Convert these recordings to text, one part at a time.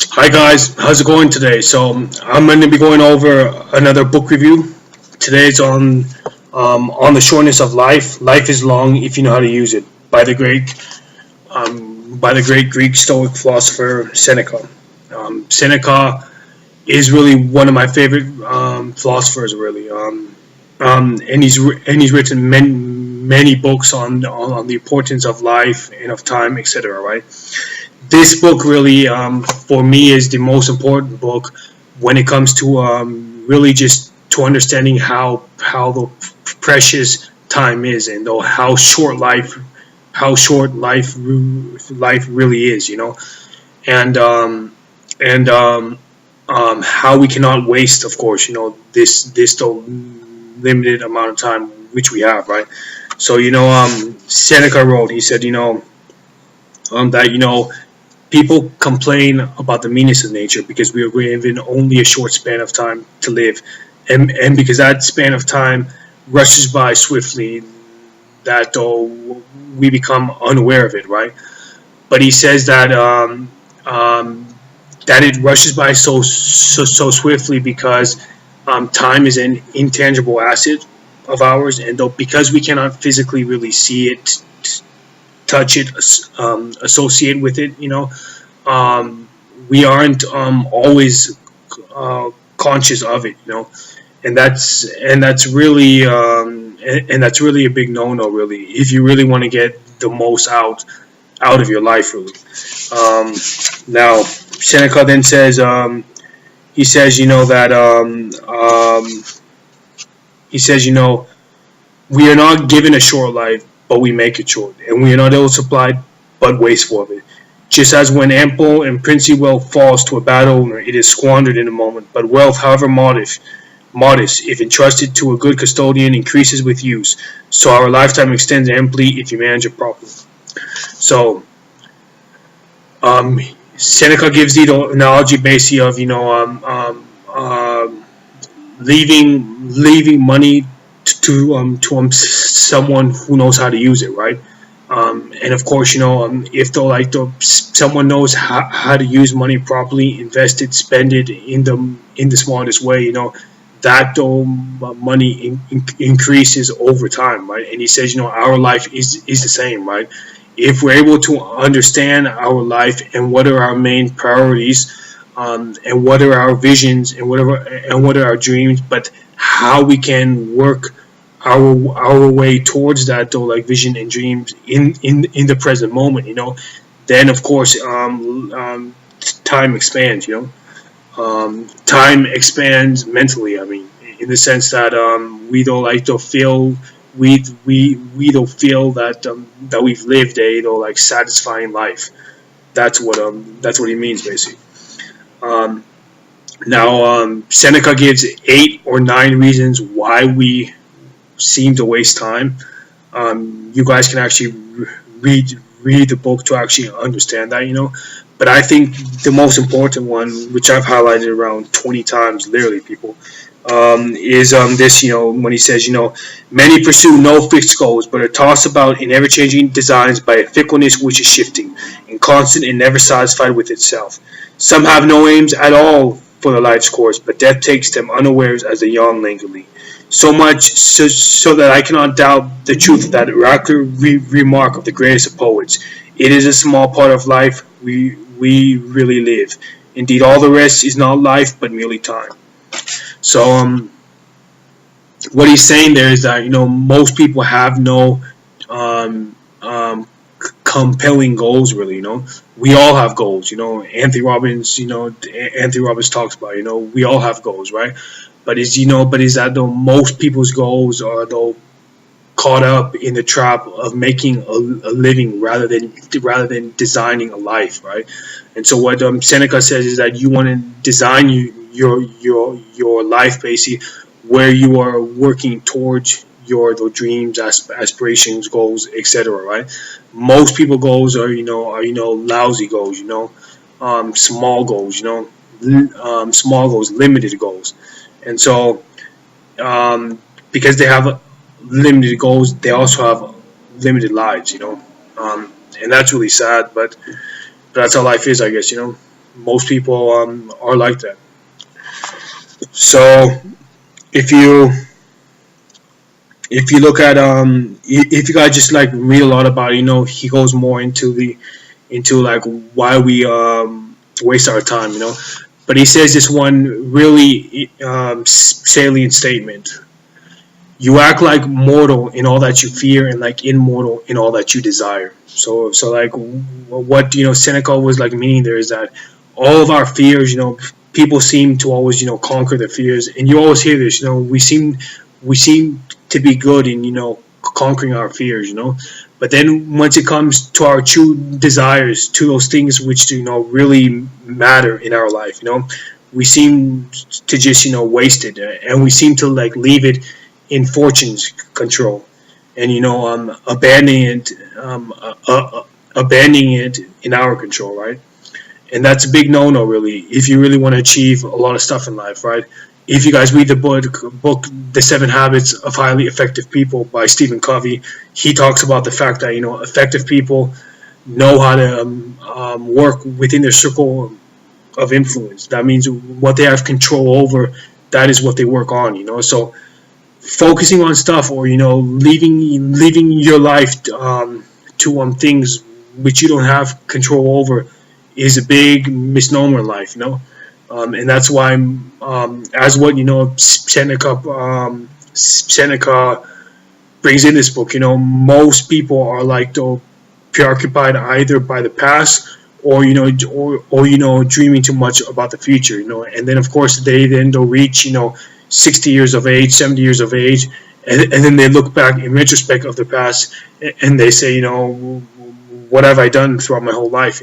Hi guys, how's it going today? So I'm going to be going over another book review. Today's on the shortness of life. Life is long if you know how to use it. By the great Greek Stoic philosopher Seneca. Seneca is really one of my favorite philosophers. Really, and he's written many books on the importance of life and of time, etc. Right. This book really, for me, is the most important book when it comes to really just to understanding how the precious time is, and though how short life really is, and and how we cannot waste, of course, this the limited amount of time which we have, right? So Seneca wrote. He said, that people complain about the meanness of nature because we are given only a short span of time to live, and because that span of time rushes by swiftly, that we become unaware of it, right? But he says that it rushes by so swiftly because time is an intangible asset of ours, and though because we cannot physically really see it, touch it, associate with it, we aren't always conscious of it, and that's really that's really a big no-no, really, if you really want to get the most out of your life, really. Now, Seneca then says, he says, he says, we are not given a short life, but we make it short, and we are not ill supplied, but wasteful of it. Just as when ample and princely wealth falls to a bad owner, it is squandered in a moment, but wealth, however modest, if entrusted to a good custodian, increases with use. So our lifetime extends amply if you manage it properly. So, um, Seneca gives the analogy basically of leaving money to someone who knows how to use it, right? And of course, if someone knows how to use money properly, invest it, spend it in the smartest way, that money increases over time, right? And he says, our life is the same, right? If we're able to understand our life and what are our main priorities, and what are our visions and what are our dreams, but how we can work our way towards that, though, like vision and dreams in the present moment, then of course, time expands, time expands mentally. I mean, in the sense that we don't like to feel we don't feel that we've lived a like satisfying life. That's what he means, basically. Um, Now, Seneca gives 8 or 9 reasons why we seem to waste time. You guys can actually read the book to actually understand that, But I think the most important one, which I've highlighted around 20 times, literally, people, is this, when he says, many pursue no fixed goals, but are tossed about in ever-changing designs by a fickleness which is shifting, inconstant and never satisfied with itself. Some have no aims at all for their life's course, but death takes them unawares as they yawn languidly. So much so that I cannot doubt the truth of that oracular remark of the greatest of poets. It is a small part of life we really live. Indeed, all the rest is not life, but merely time. So, what he's saying there is that most people have no um, um, compelling goals, really. We all have goals. Anthony Robbins talks about. We all have goals, right? But is that though most people's goals are though caught up in the trap of making a living rather than designing a life, right? And so what Seneca says is that you want to design your life, basically, where you are working towards your the dreams, aspirations, goals, etc. Right? Most people goals are lousy goals, small goals, small goals, limited goals, and so because they have limited goals, they also have limited lives, and that's really sad. But that's how life is, I guess. most people are like that. So if you look at if you guys just like read a lot about it, he goes more into like why we waste our time, but he says this one really salient statement: you act like mortal in all that you fear, and like immortal in all that you desire. So like what Seneca was like meaning there is that all of our fears, people seem to always conquer their fears, and you always hear this. We seem to be good in conquering our fears, but then once it comes to our true desires, to those things which do really matter in our life, we seem to just waste it, and we seem to like leave it in fortune's control, and abandoning it in our control, right? And that's a big no-no, really, if you really want to achieve a lot of stuff in life, right? If you guys read the book The 7 Habits of Highly Effective People by Stephen Covey, he talks about the fact that effective people know how to work within their circle of influence. That means what they have control over, that is what they work on. So focusing on stuff, or leaving your life to things which you don't have control over, is a big misnomer in life, and that's why, as what Seneca brings in this book, most people are like preoccupied either by the past, or dreaming too much about the future, and then of course they'll reach 60 years of age, 70 years of age, and then they look back in retrospect of the past, and they say, what have I done throughout my whole life,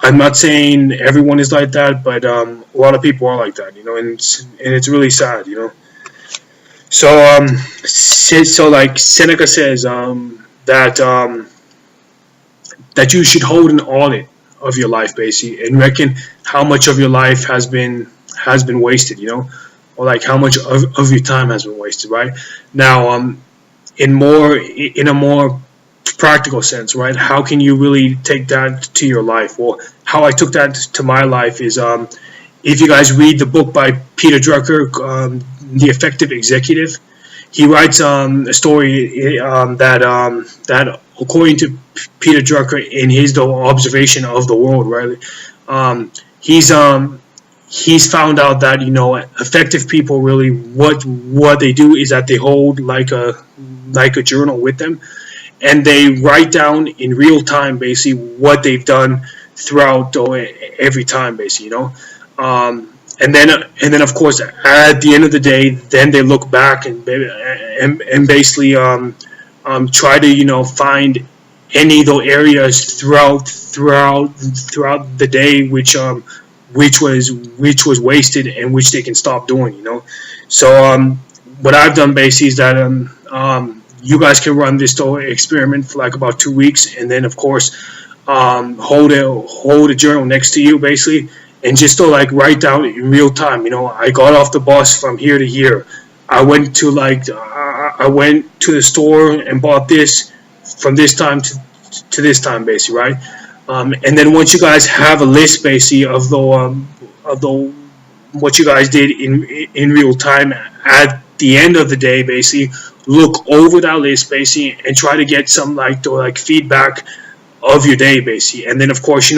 I'm not saying everyone is like that, but a lot of people are like that, and it's really sad, So like Seneca says that you should hold an audit of your life, basically, and reckon how much of your life has been wasted, or like how much of your time has been wasted, right? Now, in a more practical sense, right? How can you really take that to your life? Well, how I took that to my life is, if you guys read the book by Peter Drucker, The Effective Executive, he writes a story that according to Peter Drucker, in his observation of the world, right? He's found out that effective people really what they do is that they hold like a journal with them, and they write down in real time basically what they've done throughout every time, basically, and then of course at the end of the day, then they look back and basically try to find any of those areas throughout the day which was wasted, and which they can stop doing, So what I've done basically is that you guys can run this experiment for like about 2 weeks, and then of course hold a journal next to you basically, and just to like write down in real time. I got off the bus from here to here. I went to the store and bought this from this time to this time, basically, right? And then once you guys have a list basically of the what you guys did in real time, at the end of the day, basically look over that list basically and try to get some like feedback of your day basically, and then of course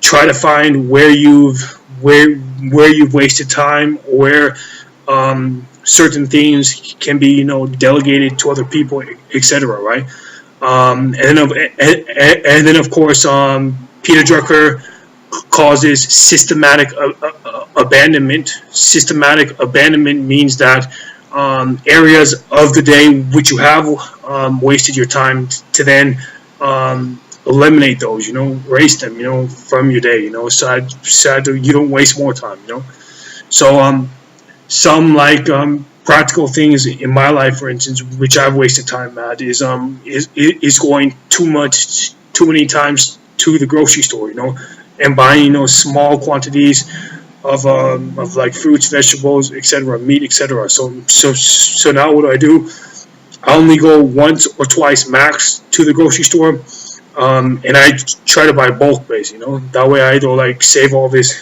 try to find where you've wasted time, or where certain things can be delegated to other people, etc., right? And then of course Peter Drucker calls this systematic abandonment. Systematic abandonment means that areas of the day which you have wasted your time, to then eliminate those, erase them, from your day, so you don't waste more time, So some practical things in my life, for instance, which I've wasted time at, is going too many times to the grocery store, and buying small quantities of like fruits, vegetables, etc., meat, etc. So now what do? I only go once or twice max to the grocery store. And I try to buy bulk base. That way I don't like save all this,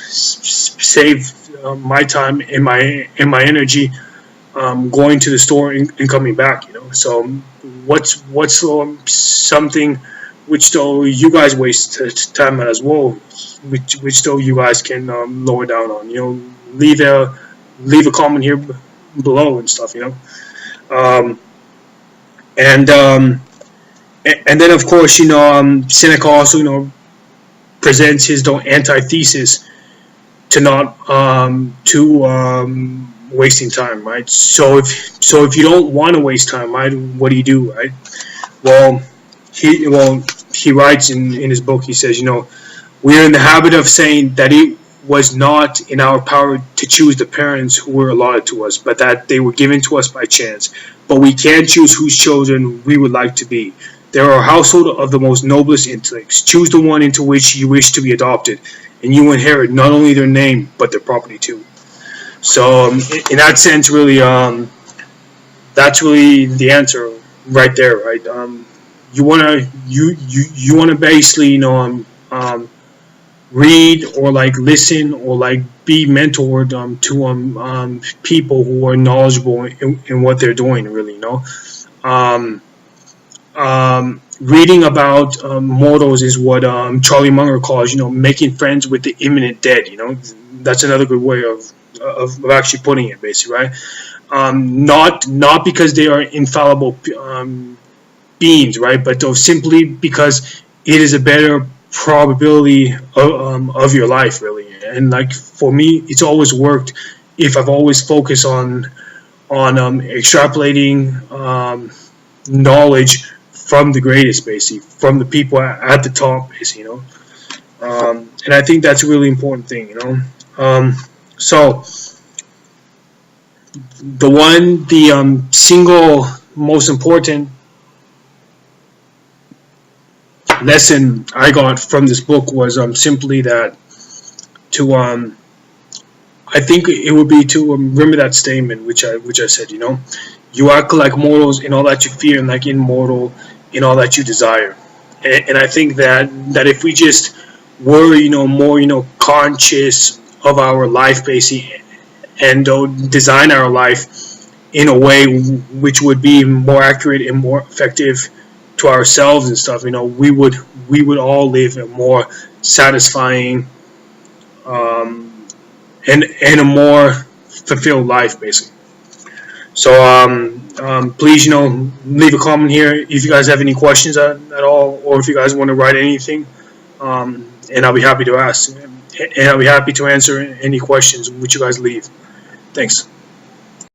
save my time and my energy going to the store and coming back. So what's something which though you guys waste time at as well, which though you guys can lower down on. Leave a comment here below and stuff. Um, and and then of course Seneca also presents his antithesis to not to wasting time, right? So if you don't want to waste time, right, what do, right? Well, he writes in his book. He says, we are in the habit of saying that it was not in our power to choose the parents who were allotted to us, but that they were given to us by chance. But we can choose whose children we would like to be. There are a household of the most noblest intellects. Choose the one into which you wish to be adopted, and you inherit not only their name but their property too. So in that sense, really, that's really the answer right there, right? You wanna basically read or like listen or like be mentored to people who are knowledgeable in what they're doing, really. Um, Reading about mortals is what Charlie Munger calls, making friends with the imminent dead. That's another good way of actually putting it, basically, right? Not because they are infallible beings, right? But simply because it is a better probability of your life, really. And like for me, it's always worked if I've always focused on extrapolating knowledge from the greatest, basically, from the people at the top, basically. And I think that's a really important thing. So the single most important lesson I got from this book was simply that to I think it would be to remember that statement which I said, you act like mortals in all that you fear, and like immortal in all that you desire. And I think that if we just were more conscious of our life, basically, and design our life in a way which would be more accurate and more effective to ourselves and stuff, we would all live a more satisfying and a more fulfilled life, basically. So please, leave a comment here if you guys have any questions at all, or if you guys want to write anything, and I'll be happy to ask, and I'll be happy to answer any questions which you guys leave. Thanks.